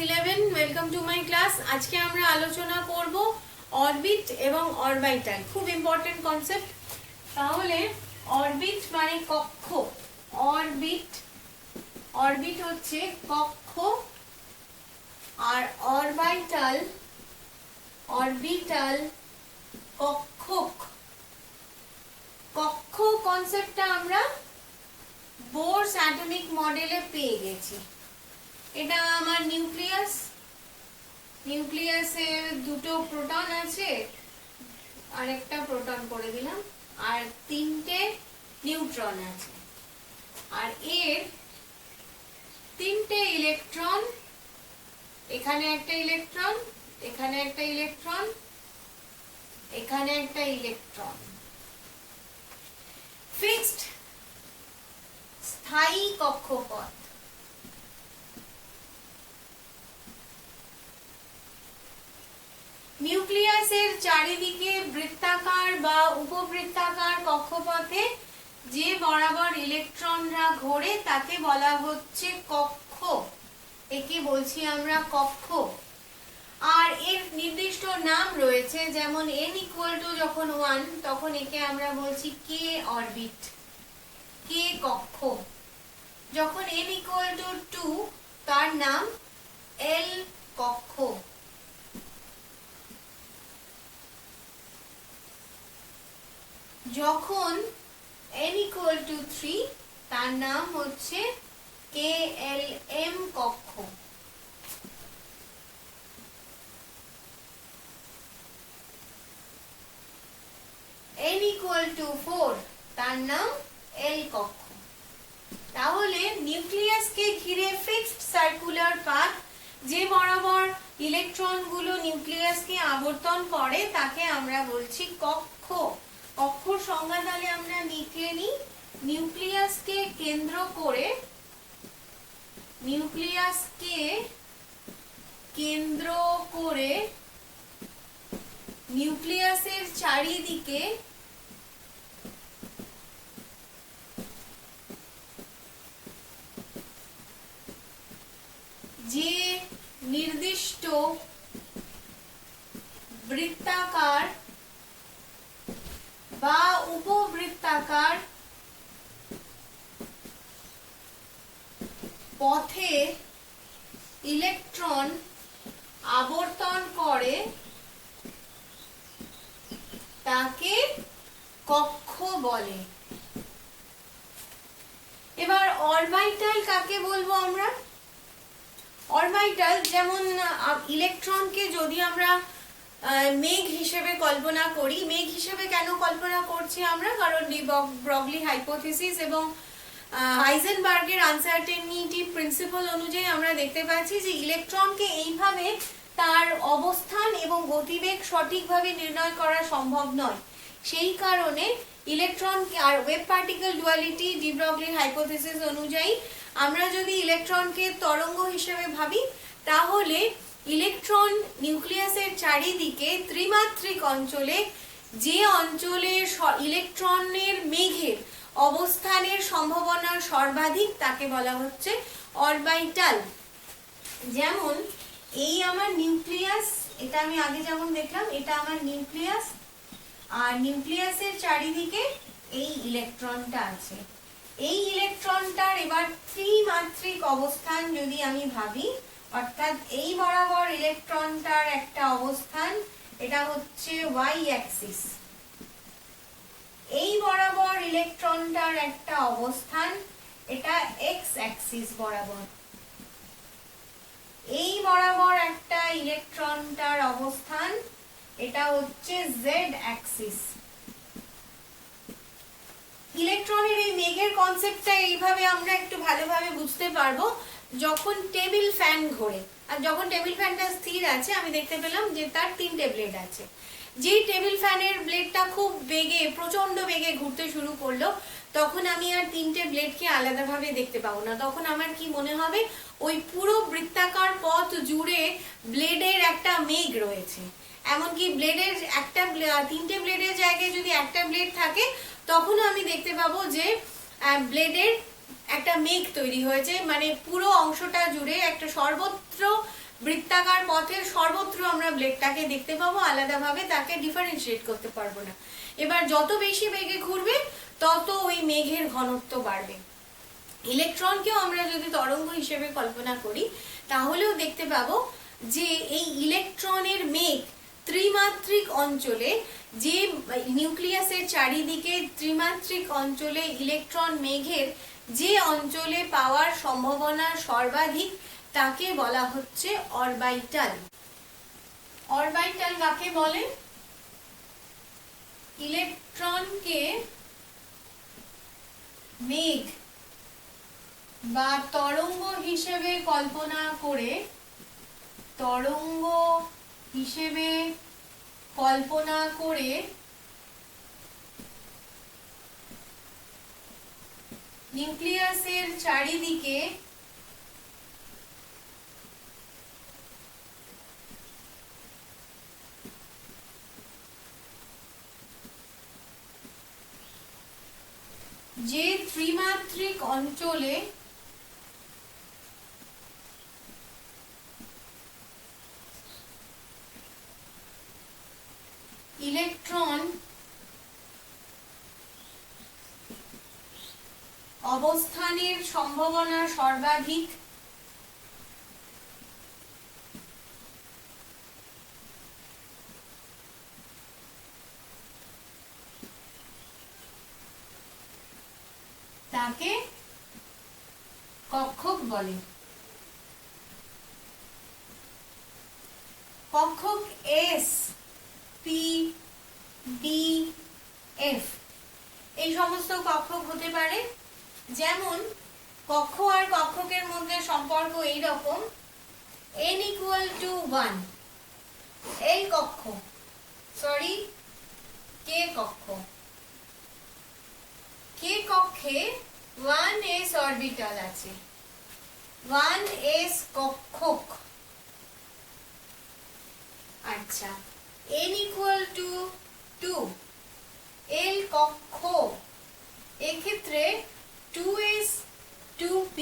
11 welcome to my class. আজকে আমরা আলোচনা করব অরবিট এবং অরবিটাল, খুব ইম্পর্টেন্ট কনসেপ্ট। তাহলে অরবিট মানে কক্ষ, অরবিট হচ্ছে কক্ষ, আর অরবিটাল কক্ষক। কক্ষ কনসেপ্টটা আমরা বোরস অ্যাটমিক মডেলে পেয়ে গেছি। এটা আমার নিউক্লিয়াসে দুটো প্রোটন আছে, আর একটা প্রোটন করে দিলাম, আর তিনটে নিউট্রন আছে, আর এর তিনটে ইলেকট্রন, এখানে একটা ইলেকট্রন, এখানে একটা ইলেকট্রন, এখানে একটা ইলেকট্রন। ফিক্সড স্থায়ী কক্ষপথ। নিউক্লিয়াসের চারিদিকে বৃত্তাকার বা উপবৃত্তাকার কক্ষপথে যে বরাবর ইলেকট্রনরা ঘোরে তাকে বলা হচ্ছে কক্ষ। একে বলছি আমরা কক্ষ। আর এর নির্দিষ্ট নাম রয়েছে, যেমন n = যখন 1 তখন একে আমরা বলছি k অরবিট, k কক্ষ। যখন n = 2 তার নাম l কক্ষ। যখন n = 3 তার নাম হচ্ছে KLM কক্ষ। n = 4 তার নাম L কক্ষ। তাহলে নিউক্লিয়াসকে ঘিরে ফিক্সড সার্কুলার পাথ, যে বরাবর ইলেকট্রনগুলো নিউক্লিয়াসকে আবর্তন করে তাকে আমরা বলছি কক্ষ। কক্ষর সংজ্ঞা তাহলে আমরা লিখে নিই। নিউক্লিয়াসকে কেন্দ্র করে নিউক্লিয়াসের চারিদিকে যে নির্দিষ্ট বৃত্তাকার বা উপবৃত্তাকার পথে ইলেকট্রন আবর্তন করে তাকে কক্ষ বলে। এবার অরবিটাল কাকে বলবো আমরা? অরবিটাল যেমন ইলেকট্রনকে যদি আমরা মেঘ হিসেবে কল্পনা করি, মেঘ হিসেবে কেন কল্পনা করছি আমরা? কারণ ডি ব্রগলি হাইপোথিসিস এবং হাইজেনবার্গের আনসার্টেনিটি প্রিন্সিপাল অনুযায়ী আমরা দেখতে পাচ্ছি যে ইলেকট্রনকে এইভাবে তার অবস্থান এবং গতিবেগ সঠিকভাবে নির্ণয় করা সম্ভব নয়। সেই কারণে ইলেকট্রন আর ওয়েভ পার্টিকেল ডুয়ালিটি ডি ব্রগলির হাইপোথিসিস অনুযায়ী আমরা যদি ইলেকট্রনকে তরঙ্গ হিসেবে ভাবি, তাহলে ইলেকট্রন নিউক্লিয়াসের চারিদিকে ত্রিমাত্রিক অঞ্চলে, যে অঞ্চলে ইলেকট্রনের মেঘের অবস্থানের সম্ভাবনা সর্বাধিক, তাকে বলা হচ্ছে অরবিটাল। যেমন এই আমার নিউক্লিয়াস, এটা আমি আগে যেমন দেখলাম, এটা আমার নিউক্লিয়াস, আর নিউক্লিয়াসের চারিদিকে এই ইলেকট্রনটা আছে। এই ইলেকট্রনটার এবার ত্রিমাত্রিক অবস্থান যদি আমি ভাবি, অর্থাৎ এই বরাবর ইলেকট্রনটার একটা অবস্থান, এটা হচ্ছে y অ্যাক্সিস। এই বরাবর ইলেকট্রনটার একটা অবস্থান, এটা x অ্যাক্সিস বরাবর। এই বরাবর একটা ইলেকট্রনটার অবস্থান, এটা হচ্ছে z অ্যাক্সিস। ইলেকট্রনের এই মেঘের কনসেপ্টটা এইভাবে আমরা একটু ভালোভাবে বুঝতে পারবো যখন টেবিল ফ্যান ঘোরে। আর যখন টেবিল ফ্যানটা স্থির আছে, আমি দেখতে পেলাম যে তার তিনটে ব্লেড আছে। যেই টেবিল ফ্যানের ব্লেডটা খুব বেগে, প্রচন্ড বেগে ঘুরতে শুরু করলো, তখন আমি আর তিনটে ব্লেডকে আলাদাভাবে দেখতে পাবো না। তখন আমার কি মনে হবে, ওই পুরো বৃত্তাকার পথ জুড়ে ব্লেডের একটা মেঘ রয়েছে। এমনকি ব্লেডের একটা তিনটে ব্লেডের জায়গায় যদি একটা ব্লেড থাকে, তখন আমি দেখতে পাবো যে ব্লেডের একটা মেঘ তৈরি হয়েছে, মানে পুরো অংশটা জুড়ে একটা সর্বত্র বৃত্তাকার পথের সর্বত্র আমরা ব্লেডটাকে দেখতে পাবো, আলাদাভাবে তাকে ডিফারেন্সিয়েট করতে পারবো না। এবার যত বেশি বেগে ঘুরবে তত ওই মেঘের ঘনত্ব বাড়বে। ইলেকট্রনকেও আমরা যদি তরঙ্গ হিসেবে কল্পনা করি তাহলেও দেখতে পাবো যে এই ইলেকট্রনের মেঘ ত্রিমাত্রিক অঞ্চলে, যে নিউক্লিয়াসের চারিদিকে ত্রিমাত্রিক অঞ্চলে ইলেকট্রন মেঘের যে অঞ্চলে পাওয়ার সম্ভাবনা সর্বাধিক তাকে বলা হচ্ছে অরবাইটাল। অরবাইটাল কাকে বলে? ইলেকট্রনকে মেঘ বা তরঙ্গ হিসেবে কল্পনা করে, তরঙ্গ হিসেবে কল্পনা করে নিউক্লিয়াসের চারিদিকে যে ত্রিমাত্রিক অঞ্চলে ইলেকট্রন অবস্থানের সম্ভাবনা সর্বাধিক তাকে কক্ষক বলে। কক্ষক এস, পি, ডি, এফ এই সমস্ত কক্ষক হতে পারে। যেমন কক্ষ আর কক্ষকের মধ্যে সম্পর্ক এই রকম, n = 1 এই কক্ষ, সরি কে কক্ষ, কে কক্ষে 1s অরবিটাল আছে, 1s কক্ষক। আচ্ছা, n = 2 l কক্ষ, এক্ষেত্রে 2s 2p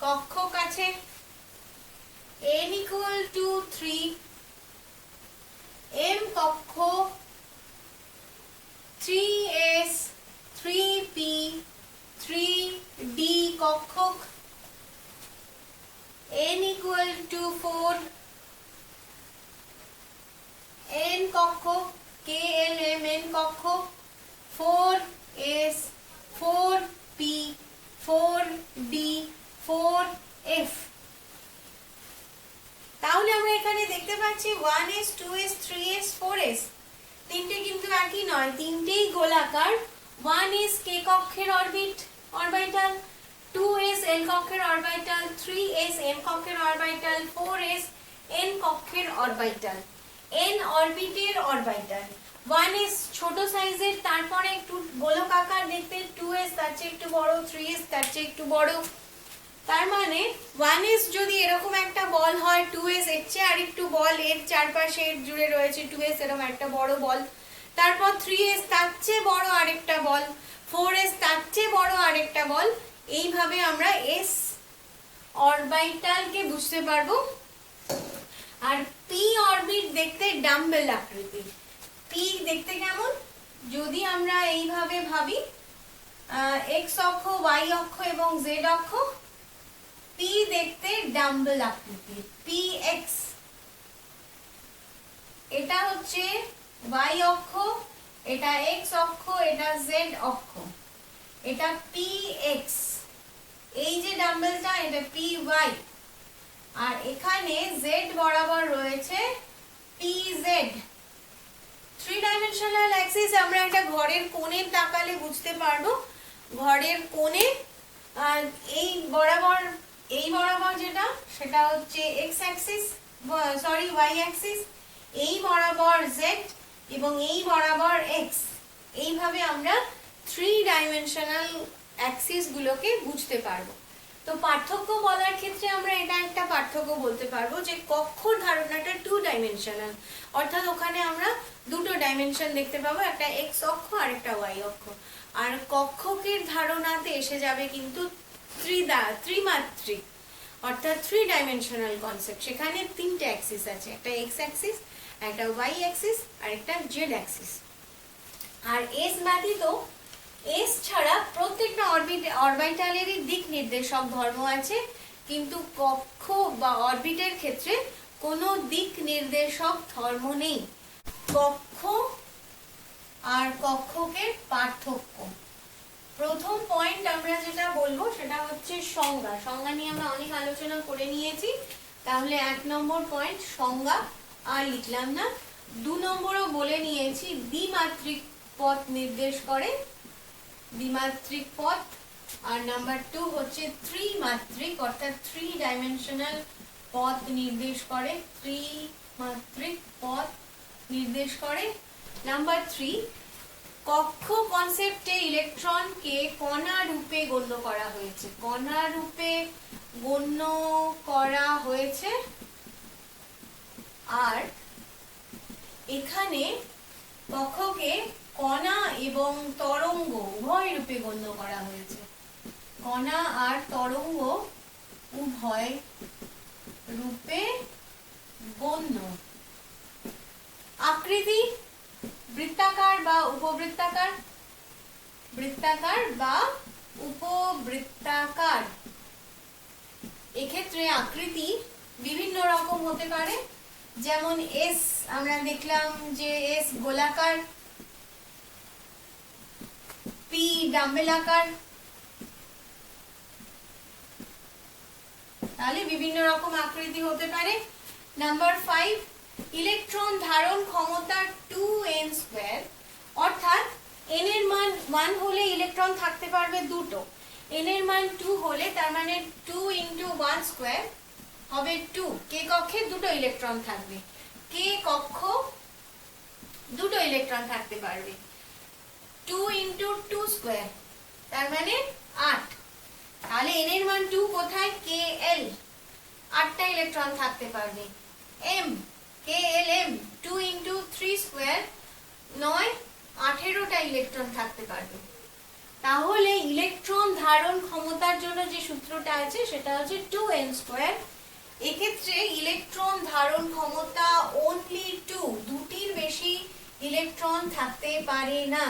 কক্ষক আছে। n = 3 m কক্ষ, 3s 3p 3d কক্ষক। n = 4 n কক্ষ, klm n কক্ষ, 4s 4p 4d 4f। তাহলে আমরা এখানে দেখতে পাচ্ছি 1s 2s 3s 4s তিনটে কিন্তু একই নয়, তিনটেই গোলাকার। 1s কে কক্ষের অরবিটাল, 2s l কক্ষের অরবিটাল, 3s m কক্ষের অরবিটাল, 4s n কক্ষের অরবিটাল, n অরবিটের অরবিটাল। 1s ছোট সাইজের, তারপরে একটু গোলকাকার দেখতে, 2s তার চেয়ে একটু বড়, 3s তার চেয়ে একটু বড়। তার মানে 1s যদি এরকম একটা বল হয়, 2s এর চেয়ে আরেকটু বল এর চারপাশে জুড়ে রয়েছে, 2s এরকম একটা বড় বল, তারপর 3s তার চেয়ে বড় আরেকটা বল, 4s তার চেয়ে বড় আরেকটা বল। এইভাবে আমরা s অরবিটালকে বুঝতে পারবো। আর p অরবিট দেখতে ডাম্বেল আকৃতির। p দেখতে কেমন? যদি আমরা এইভাবে ভাবি, x অক্ষ, y অক্ষ এবং z অক্ষ, p দেখতে ডাম্বেল আকৃতির, px। এটা হচ্ছে y অক্ষ, এটা x অক্ষ, এটা z অক্ষ, এটা px। এই যে ডাম্বেলটা, এটা py। আর এখানে z বরাবর রয়েছে pz। 3 ডাইমেনশনাল অ্যাক্সিস আমরা একটা ঘরের কোণে তাকালে বুঝতে পারবো। ঘরের কোণে এই বরাবর যেটা, সেটা হচ্ছে x Axis, sorry y Axis, এই বরাবর z এবং এই বরাবর x। এইভাবে আমরা 3 ডাইমেনশনাল অ্যাক্সিস গুলোকে বুঝতে পারবো। তো পার্থক্য বলার ক্ষেত্রে আমরা এটা একটা পার্থক্য বলতে পারবো যে কক্ষর ধারণাটা 2 ডাইমেনশনাল, অর্থাৎ ওখানে আমরা দুটো ডাইমেনশন দেখতে পাবো, একটা x অক্ষ আর একটা y অক্ষ। আর কক্ষকের ধারণাতে এসে যাবে কিন্তু ত্রিমাত্রিক, অর্থাৎ 3 ডাইমেনশনাল কনসেপ্ট। সেখানে 3টে অ্যাক্সিস আছে, একটা এক্স অ্যাক্সিস, একটা ওয়াই অ্যাক্সিস আর একটা জেড অ্যাক্সিস। আর এস ব্যতীত, এস ছাড়া প্রত্যেকটা অরবিটালেরই দিক নির্দেশক ধর্ম আছে, কিন্তু কক্ষ বা অরবিটের ক্ষেত্রে কোনো দিক নির্দেশক ধর্ম নেই। কক্ষ আর কক্ষকের পার্থক্য। প্রথম পয়েন্ট আমরা যেটা বলবো সেটা হচ্ছে সংজ্ঞা। সংজ্ঞা নিয়ে আমরা অনেক আলোচনা করে নিয়েছি, তাহলে 1 নম্বর পয়েন্ট সংজ্ঞা আর লিখলাম না। 2 নম্বরও বলে নিয়েছি, দ্বিমাত্রিক পথ নির্দেশ করে, দ্বিমাত্রিক পথ। আর নাম্বার 2 হচ্ছে ত্রিমাত্রিক, অর্থাৎ 3 ডাইমেনশনাল পথ নির্দেশ করে, ত্রিমাত্রিক পথ নির্দেশ করে। নাম্বার 3, কক্ষ কনসেপ্টে ইলেকট্রনকে কণা রূপে গণ্য করা হয়েছে, কণা রূপে গণ্য করা হয়েছে। আর এখানে কক্ষকে কণা এবং তরঙ্গ উভয় রূপে গণ্য করা হয়েছে, কণা আর তরঙ্গ উভয় রূপে গণ্য। আকৃতি বৃত্তাকার বা উপবৃত্তাকার, বৃত্তাকার বা উপবৃত্তাকার। এক্ষেত্রে আকৃতি বিভিন্ন রকম হতে পারে, যেমন এস আমরা দেখলাম যে এস গোলাকার, পি ডাম্বেলাকার, তাহলে বিভিন্ন রকম আকৃতি হতে পারে। নাম্বার 5, ইলেকট্রন ধারণ ক্ষমতা 2n², অর্থাৎ n এর মান 1 হলে ইলেকট্রন থাকতে পারবে দুটো, n এর মান 2 হলে তার মানে 2 × 1² হবে 2। কে কক্ষে দুটো ইলেকট্রন থাকবে, কে কক্ষ দুটো ইলেকট্রন থাকতে পারবে, 2 × 2² তার মানে 8। তাহলে n এর মান 2 কোথায়, kl 8টা ইলেকট্রন থাকতে পারবে। m klm 2 × 3² 9, 18টা ইলেকট্রন থাকতে পারবে। তাহলে ইলেকট্রন ধারণ ক্ষমতার জন্য যে সূত্রটা আছে সেটা হচ্ছে 2n²। এক্ষেত্রে ইলেকট্রন ধারণ ক্ষমতা only 2, দুটির বেশি ইলেকট্রন থাকতে পারে না,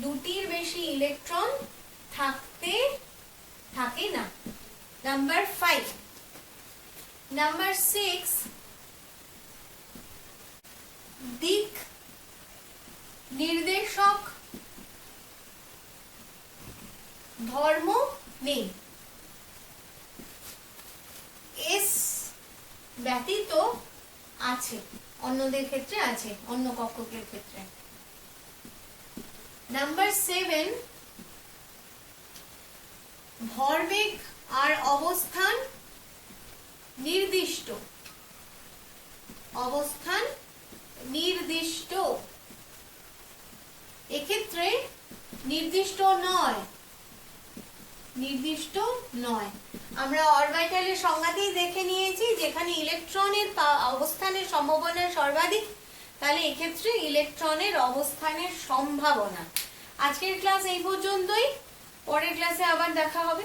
দুটির বেশি ইলেকট্রন থাকে না। নাম্বার 5। নাম্বার 6, দিক নির্দেশক ধর্ম নেই, এস ব্যতীত আছে, অন্যদের ক্ষেত্রে আছে, অন্য কক্ষকের ক্ষেত্রে। নাম্বার 7, ভরবেগ আর অবস্থান নির্দিষ্ট, অবস্থান নির্দিষ্ট। এক্ষেত্রে নির্দিষ্ট নয়, নির্দিষ্ট নয়। আমরা অরবিটালের সংজ্ঞাতেই দেখে নিয়েছি, যেখানে ইলেকট্রনের অবস্থানের সম্ভাবনা সর্বাধিক, তাহলে এক্ষেত্রে ইলেকট্রনের অবস্থানের সম্ভাবনা। আজকের ক্লাস এই পর্যন্তই, পরের ক্লাসে আবার দেখা হবে।